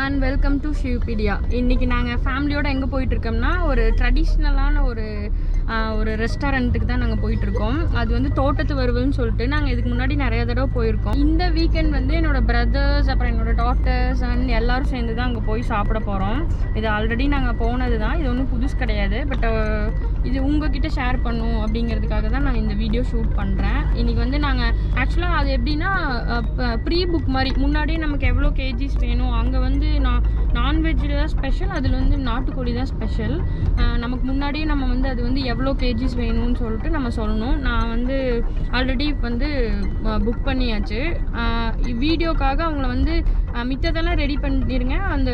And welcome to shivpedia. இன்றைக்கி நாங்கள் ஃபேமிலியோடு எங்கே போயிட்டுருக்கோம்னா ஒரு ட்ரெடிஷ்னலான ஒரு ரெஸ்டாரண்ட்டுக்கு தான் நாங்கள் போயிட்டுருக்கோம். அது வந்து தோட்டத்து வருவல்னு சொல்லிட்டு நாங்கள் இதுக்கு முன்னாடி நிறைய தடவை போயிருக்கோம். இந்த வீக்கெண்ட் வந்து என்னோடய பிரதர்ஸ் அப்புறம் என்னோடய டாட்டர்ஸ் அண்ட் எல்லோரும் சேர்ந்து தான் அங்கே போய் சாப்பிட போகிறோம். இது ஆல்ரெடி நாங்கள் போனது தான், இது ஒன்றும் புதுசு கிடையாது. பட் இது உங்ககிட்ட ஷேர் பண்ணும் அப்படிங்கிறதுக்காக தான் நான் இந்த வீடியோ ஷூட் பண்ணுறேன். இன்றைக்கி வந்து நாங்கள் ஆக்சுவலாக அது எப்படின்னா ப்ரீ புக் மாதிரி முன்னாடியே நமக்கு எவ்வளோ கேஜிஸ் வேணும், அங்கே வந்து நான்வெஜ்ஜில் தான் ஸ்பெஷல், அதில் வந்து நாட்டுக்கோழி தான் ஸ்பெஷல். நமக்கு முன்னாடியே நம்ம வந்து அது வந்து எவ்வளோ கேஜிஸ் வேணும்னு சொல்லிட்டு நம்ம சொல்லணும். நான் வந்து ஆல்ரெடி வந்து புக் பண்ணியாச்சு. வீடியோக்காக அவங்கள வந்து மித்ததெல்லாம் ரெடி பண்ணிடுங்க, அந்த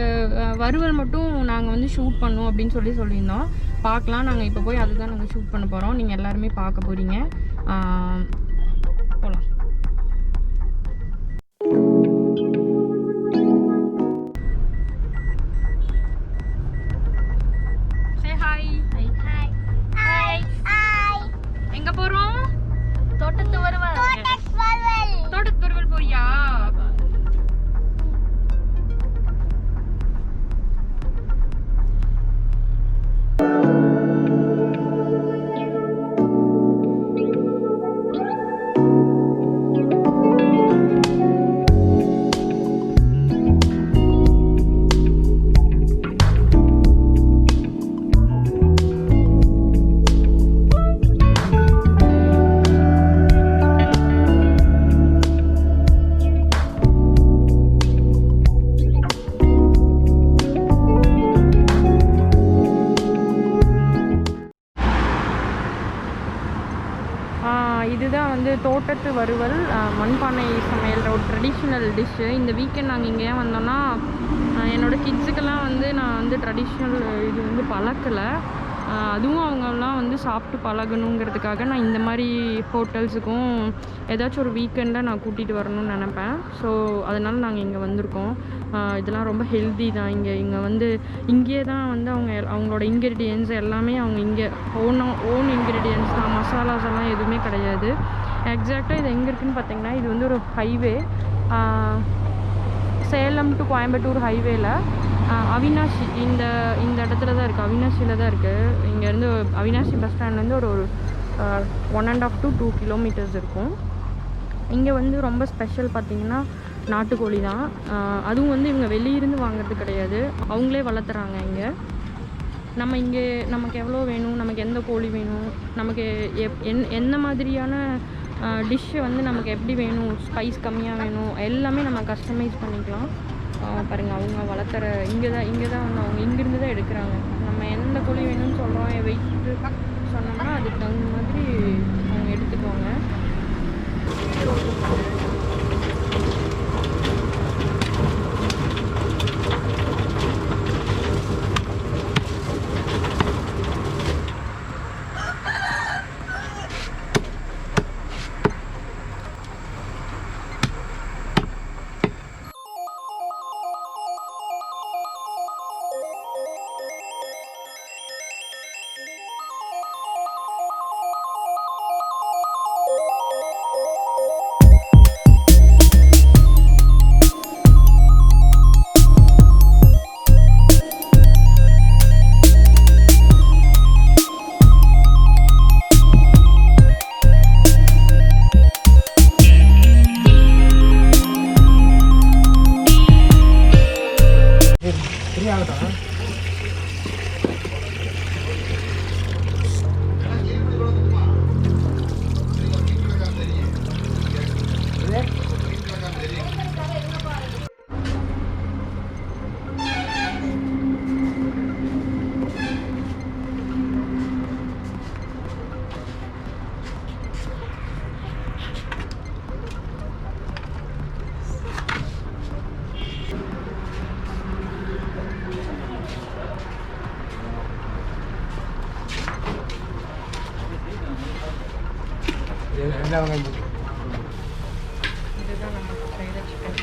வறுவல் மட்டும் நாங்கள் வந்து ஷூட் பண்ணோம் அப்படின்னு சொல்லியிருந்தோம். பார்க்கலாம், நாங்கள் இப்போ போய் அதுதான் நாங்கள் ஷூட் பண்ண போகிறோம். நீங்கள் எல்லாருமே பார்க்க போகிறீங்க. போகலாம். எங்க போறோம்? தோட்டத்து வருவல். தோட்டத்து வருவல் போறியா? இதுதான் வந்து தோட்டத்து வறுவல், மண்பானை சமையல் ஒரு ட்ரெடிஷ்னல் டிஷ்ஷு. இந்த வீக்கெண்ட் நாங்கள் இங்கே ஏன் வந்தோம்னா, என்னோடய கிட்ஸுக்கெல்லாம் வந்து நான் வந்து ட்ரெடிஷ்னல் இது வந்து பழக்கலை. அதுவும் அவங்கெல்லாம் வந்து சாப்பிட்டு பழகணுங்கிறதுக்காக நான் இந்த மாதிரி ஹோட்டல்ஸுக்கும் ஏதாச்சும் ஒரு வீக்கெண்டில் நான் கூட்டிகிட்டு வரணும்னு நினப்பேன். ஸோ அதனால் நாங்கள் இங்கே வந்திருக்கோம். இதெல்லாம் ரொம்ப ஹெல்தி தான். இங்கே வந்து இங்கேயே தான் வந்து அவங்களோட இன்க்ரீடியன்ஸ் எல்லாமே அவங்க இங்கே ஓன் இன்க்ரீடியன்ஸ் தான், மசாலாஸ் எல்லாம் எதுவுமே கிடையாது. எக்ஸாக்டாக இது எங்கே இருக்குதுன்னு பார்த்தீங்கன்னா, இது வந்து ஒரு ஹைவே, சேலம் டு கோயம்புத்தூர் ஹைவேல அவினாஷி இந்த இடத்துல தான் இருக்குது. அவினாஷியில் தான் இருக்குது. இங்கேருந்து அவினாஷி பஸ் ஸ்டாண்ட்லேருந்து ஒரு 1.5 to 2 kilometers இருக்கும். இங்கே வந்து ரொம்ப ஸ்பெஷல் பார்த்திங்கன்னா நாட்டுக்கோழி தான். அதுவும் வந்து இவங்க வெளியிருந்து வாங்குறது கிடையாது, அவங்களே வளர்த்துறாங்க இங்கே. நம்ம இங்கே நமக்கு எவ்வளோ வேணும், நமக்கு எந்த கோழி வேணும், நமக்கு எந்த மாதிரியான டிஷ்ஷு வந்து நமக்கு எப்படி வேணும், ஸ்பைஸ் கம்மியாக வேணும், எல்லாமே நம்ம கஸ்டமைஸ் பண்ணிக்கலாம். பாருங்கள், அவங்க வளர்த்துற இங்கே தான் வந்து அவங்க இங்கேருந்து தான் எடுக்கிறாங்க. நம்ம எந்த கோழி வேணும்னு சொல்கிறோம், வெயிட்டு சொன்னோம்னா அதுக்கு தகுந்த மாதிரி அவங்க எடுத்துக்குவாங்க. இதுதான் நம்ம செய்கிற சிக்கன்.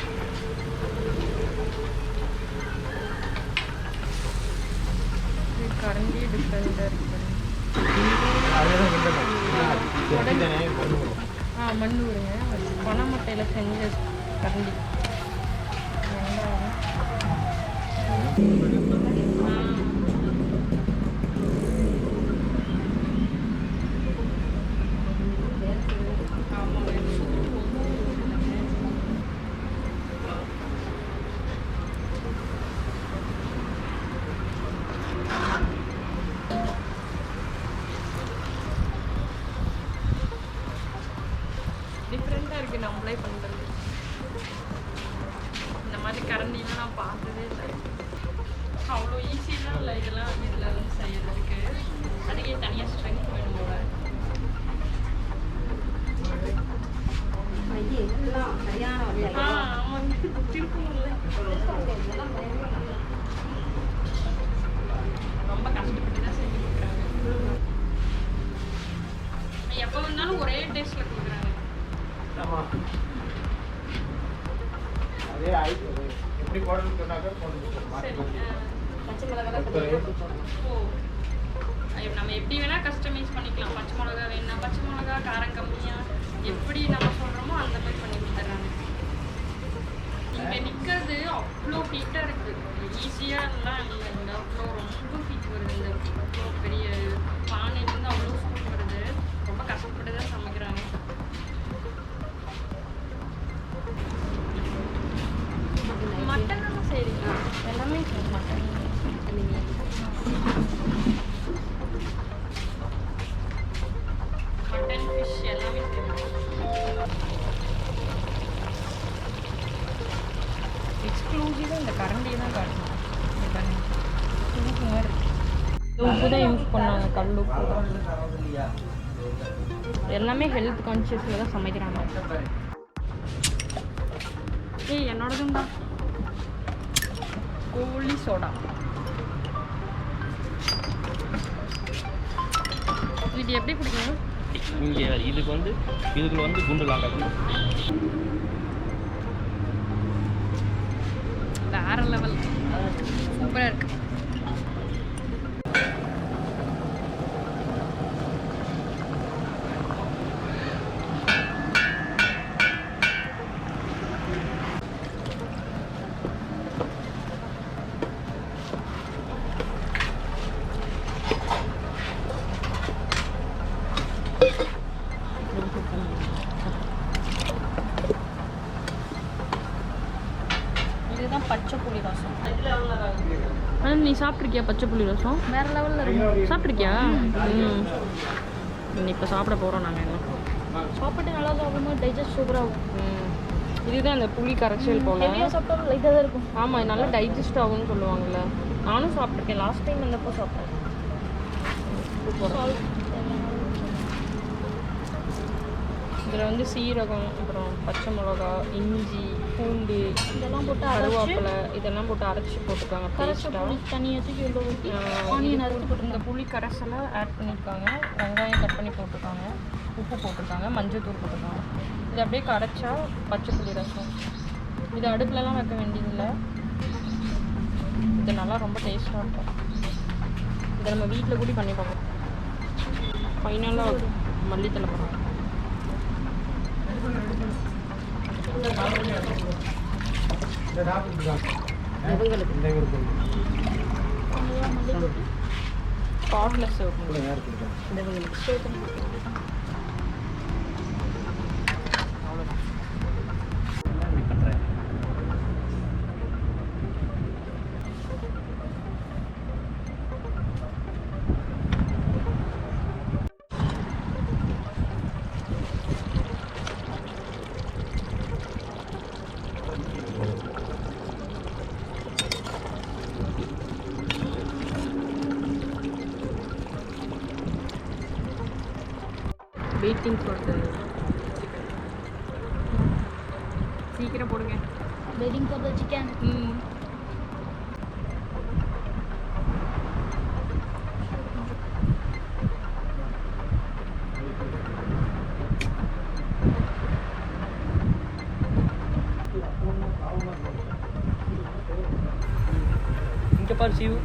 கரண்டி டிஃப்ரெண்ட்டாக இருக்குது. மண் ஊருங்க, பனை மட்டையில் செஞ்ச கரண்டி. டிஃப்ரெண்ட்டாக இருக்குது நம்மளே பண்ணுறது. இந்த மாதிரி கரண்டிலாம் நான் பார்த்ததே இல்லை. அவ்வளோ ஈஸியெலாம் இல்லை இதெல்லாம் இதில் வந்து செய்யறதுக்கு. அதுக்கே தனியாக ஸ்ட்ரென்த் வேணும் போல. ஆமாம் திருப்பூர்ல ரொம்ப கஷ்டப்பட்டு தான் செஞ்சு கொடுக்குறாங்க. எப்போ வந்தாலும் ஒரே டேஸ்ட்டில் கொடுக்குறாங்க. எப்படி போடணும்னு சொன்னாக்க பச்சை மிளகா நம்ம எப்படி வேணா கஸ்டமைஸ் பண்ணிக்கலாம். பச்சை மிளகா வேணா பச்சை மிளகா, காரம் கம்மியா எப்படி நம்ம சொல்றோமோ அந்த மாதிரி பண்ணி கொடுத்துட்றாங்க. இங்கே நிற்கிறது அவ்வளோ ஹீட்டாக இருக்குது. ஈஸியாக எல்லாம் இல்லை. இந்த அவ்வளோ ரொம்ப ஹீட் வருது. இந்த அவ்வளோ பெரிய பானையிலேருந்து அவ்வளோ சூட் வருது. ரொம்ப கஷ்டப்பட்டு தான் சமைக்கிறாங்க. மட்டன் எல்லாம் செய்றீங்களா? எல்லாமே மட்டன் மட்டன் ஃபிஷ் எல்லாமே செய்றீங்க. எக்ஸ்க்ளூசிவாக இந்த கரண்டியை தான் காட்டணும். உப்பு மாதிரி உப்பு தான் யூஸ் பண்ணாங்க. கல் உப்பு எல்லாமே ஹெல்த் கான்ஷியஸில் தான் சமைக்கிறாங்க. ஏய் என்னோடதும் தான் கோழி சோடா. இது எப்படி குடிக்கணும்? இங்கே இதுக்குள்ள வந்து குண்டு லாக்காது. வேற லெவல் சூப்பராக இருக்கு. இதுதான் பச்சை புளி ரசம். ஆனால் நீ சாப்பிட்ருக்கியா பச்சை புளி ரசம்? வேறு லெவலில் இருக்கும். சாப்பிட்ருக்கியா? இப்போ சாப்பிட போகிறோம் நாங்கள். எல்லாம் சாப்பிட்டு நல்லா சாப்பிடும்போது டைஜஸ்ட் சூப்பராக இருக்கும். இதுதான் அந்த புளி கரைச்சல் போல். சாப்பிட்டாலும் லைட்டாக தான் இருக்கும். ஆமாம், இது நல்லா டைஜஸ்ட் ஆகும்னு சொல்லுவாங்கள்ல. நானும் சாப்பிட்ருக்கேன். லாஸ்ட் டைம் வந்தப்போ சாப்பிட்டேன். இதில் வந்து சீரகம், அப்புறம் பச்சை மிளகா, இஞ்சி, பூண்டு, இதெல்லாம் போட்டு கருவேப்பிலை இதெல்லாம் போட்டு அரைச்சி போட்டுருக்காங்க. பேஸ்ட்டாக தனியாக இந்த புளி கரைசலை ஆட் பண்ணியிருக்காங்க. வெங்காயம் கட் பண்ணி போட்டிருக்காங்க. உப்பு போட்டிருக்காங்க. மஞ்சள் தூள் போட்டிருக்காங்க. இது அப்படியே கரைச்சா பச்சை புளி ரசம். இது அடுப்புலலாம் வைக்க வேண்டியதில்லை. இது நல்லா ரொம்ப டேஸ்ட்டாக இருக்கும். இதை நம்ம வீட்டில் கூட பண்ணி பார்ப்போம். ஃபைனலாக மல்லித்தலை போடுறோம். கார்ட்லெஸ் வெயிட்டிங் ஃபார் த சீக்கிரம் போடுங்க. Waiting for the chicken. இங்கே பாரு சிவ்.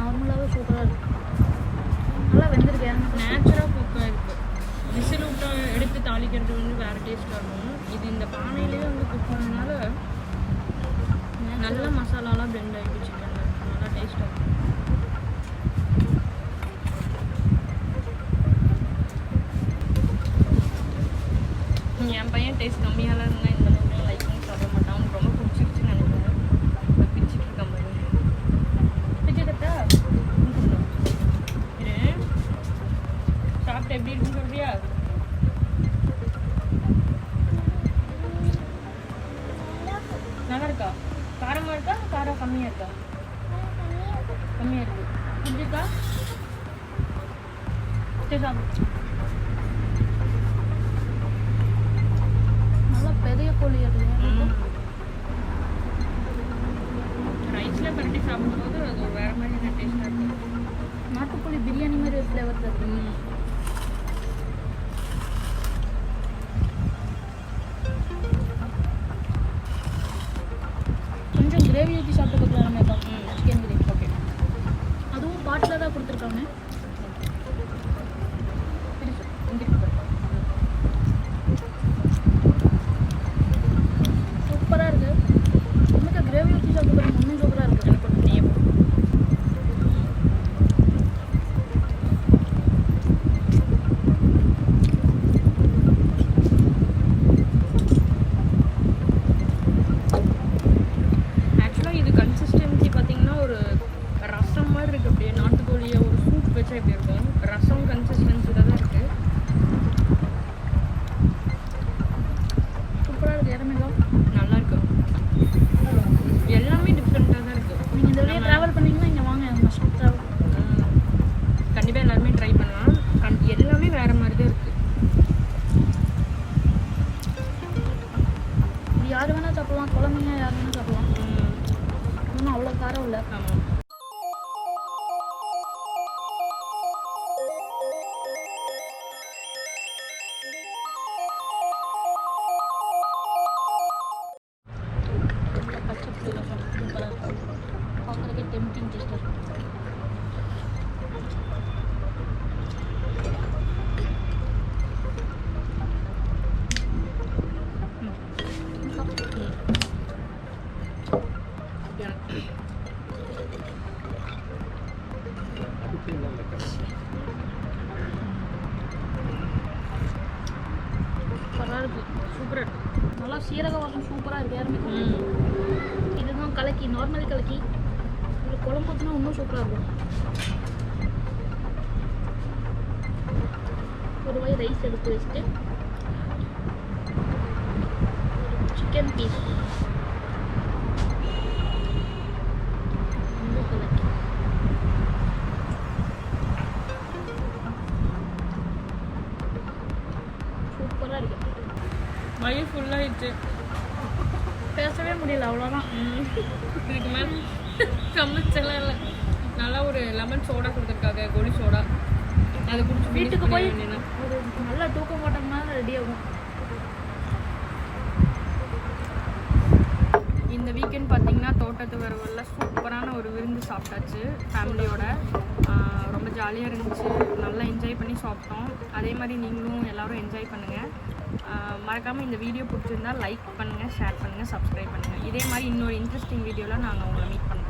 நார்மலாகவே சூப்பராக இருக்குது. நல்லா வெந்திருக்கேன். நேச்சுரலாக குக்காக இருக்குது. விசில் விட்டு எடுத்து தாளிக்கிறது வந்து வேறு டேஸ்ட்டாக இருக்கும். இது இந்த பானையிலேயே வந்து குக் பண்ணதுனால நல்ல மசாலாலாம் பிளெண்ட் ஆகிடுச்சு. சிக்கனில் நல்லா டேஸ்ட்டாக இருக்கும். என் பையன் டேஸ்ட் கம்மியாலாம் இருந்தால் இந்த அளவுக்கு லைக் பண்ணி சாப்பிட மாட்டான். அவனுக்கு ரொம்ப பிடிச்சிருச்சுன்னு நினைக்கிறேன். பிடிச்சிட்டு இருக்கான் பாருங்க. பிடிச்சிட்டா இரு சாப்பிட்டு எப்படி இருக்குன்னு சொல்றியா? நல்லா இருக்கா? காரமாக இருக்கா? காரம் கம்மியாக இருக்கா? கம்மியாக இருக்கு. பிடிச்சிருக்கா? சரி சாப்பிடு. நல்லா பெரிய கோழி அது. ரைஸில் பரட்டி சாப்பிடும்போது அது வேறு மாதிரியான டேஸ்ட்டாக இருக்குது. நாட்டுக்கோழி பிரியாணி மாதிரி ஒரு ஃப்ளேவர் தருது. கொஞ்சம் கிரேவி ஊற்றி சாப்பிட்டு கொடுக்கலாமே சிக்கன் கிரேவி. ஓகே, அதுவும் பாட்டில் தான் கொடுத்துருக்காங்க. சூப்பராக இருக்குது. நமக்கு கிரேவி ஊற்றி சாப்பிட்டு பாருங்க, இன்னும் சூப்பராக இருக்குது. எனக்கு கொஞ்சம் நெய்யும். ஆக்சுவலாக இது கன்சிஸ்டன்சி பார்த்தீங்கன்னா ஒரு ரசம் மாதிரி இருக்குது. அப்படியே நாட்டுக்கோழியை ஒரு சூப் வச்சா எப்படி இருக்கும், ரசம் கன்சிஸ்டன்சியில் தான் இருக்குது. சூப்பராக இருக்குது. இறமைதான் நல்லா இருக்கு. எல்லாமே டிஃப்ரெண்ட்டாக தான் இருக்குது. நீங்கள் இந்த வழியாக ட்ராவல் பண்ணிங்கன்னா இங்கே வாங்க. Must travel. கண்டிப்பாக எல்லாருமே ட்ரை பண்ணலாம். எல்லாமே வேறு மாதிரி தான் இருக்குது. இது யார் வேணால் சாப்பிடலாம். குழந்தைங்க யார் வேணால் சாப்பிடலாம். இன்னும் அவ்வளோ காரம் இல்லை. ஆமாம். பச்சை புளி ரசம் சூப்பராக இருக்கும். பார்க்குறதுக்கே டெம்டிங் டேஸ்ட்டாக இருக்கும். சூப்பராக இருக்குது. சூப்பராக இருக்குது. நல்லா சீரக வாசம் சூப்பராக இருக்குது. யாருமே இதுதான் கலக்கி, நார்மல் கலக்கி. இதில் குழம்பு ஊற்றினா இன்னும் சூப்பராக இருக்கும். ஒரு வாய் ரைஸ் எடுத்து வச்சுட்டு ஒரு சிக்கன் பீஸ் கலக்கி சூப்பராக இருக்கு. வயிறு ஃபுல்லாகிடுச்சு. பேசவே முடியல, அவ்வளோதான். இதுக்கு மேலே சமைச்செல்லாம் இல்லை. நல்லா ஒரு லெமன் சோடா கொடுத்துருக்காங்க, கோலி சோடா. அதை குடிச்சு வீட்டுக்கு போய் ஒரு நல்ல தூக்கம் போட்டோம்னா ரெடி ஆகும். இந்த வீக்கெண்ட் பார்த்தீங்கன்னா தோட்டத்து வரவலில் சூப்பரான ஒரு விருந்து சாப்பிட்டாச்சு ஃபேமிலியோட. ரொம்ப ஜாலியாக இருந்துச்சு. நல்லா என்ஜாய் பண்ணி சாப்பிட்டோம். அதே மாதிரி நீங்களும் எல்லோரும் என்ஜாய் பண்ணுங்கள். மறக்காமல் இந்த வீடியோ பிடிச்சிருந்தால் லைக் பண்ணுங்கள், ஷேர் பண்ணுங்கள், சப்ஸ்கிரைப் பண்ணுங்கள். இதே மாதிரி இன்னொரு இன்ட்ரெஸ்டிங் வீடியோவில் நாங்கள் உங்களை மீட் பண்ணுவோம்.